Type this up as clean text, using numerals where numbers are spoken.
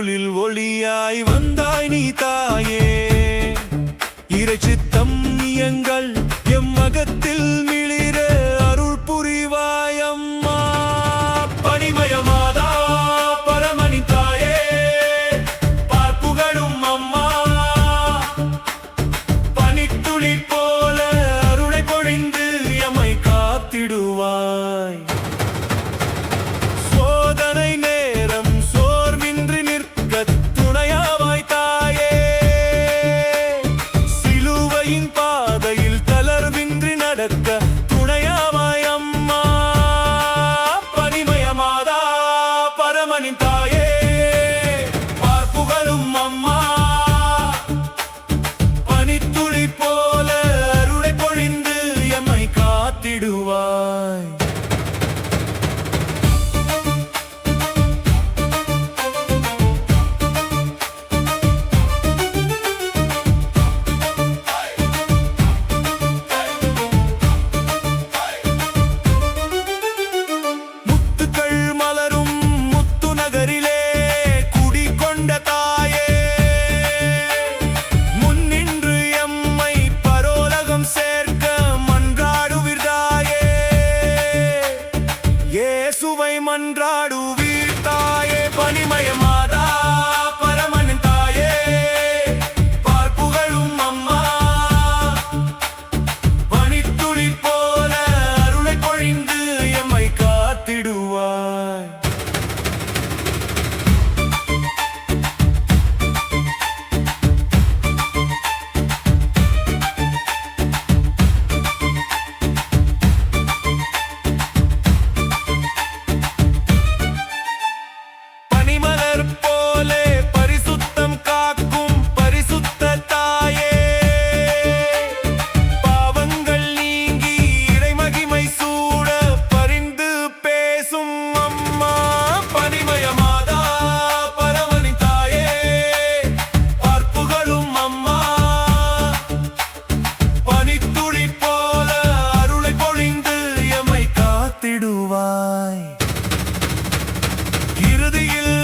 இருளில் ஒளியாய் வந்தாய் நீ தாயே. இறைச்சித்தம் எங்கள் எம்மகத்தில் மிளிர அருள் புரிவாய் அம்மா. பனிமயமாதா பரமனின் தாயே, பார்ப்புகழும் அம்மா. பனித்துளி போல அருளை பொழிந்து எம்மை காத்திடுவாய். சோதனை நேரம் சோர்வின்றி நிற்க துணையாவாய் தாயே. சிலுவையின் பாதையில் தளர்வின்றி நடக்க துணையாவாய் அம்மா. பனிமயமாதா பரமனின் தாயே, பார்ப்புகழும் அம்மா. பனித்துளி போல அருளை பொழிந்து எம்மை காத்திடுவாய். முத்துக்கள் மலரும் முத்து நகரிலே குடிகொண்ட தாயே. முன்னின்று எம்மை பரோலகம் சேர்க்க மன்றாடுவீர் தாயே. இயேசுவை மன்றாடுவீர் தாயே. பனிமயமாதா பரமனின் தாயே, பார்ப்புகழும் அம்மா. பனித்துளி போல அருளை பொழிந்து எம்மை காத்திடுவாய். பனிமலர் போலே பரிசுத்தம் காக்கும் பரிசுத்த தாயே. பாவங்கள் நீங்கி இறைமகிமை சூட பரிந்து பேசும் அம்மா. பனிமயமாதா பரமனின் தாயே, பார்ப்புகழும் அம்மா. பனித்துளி போல அருளை பொழிந்து எம்மை காத்திடுவாய். இறுதியில்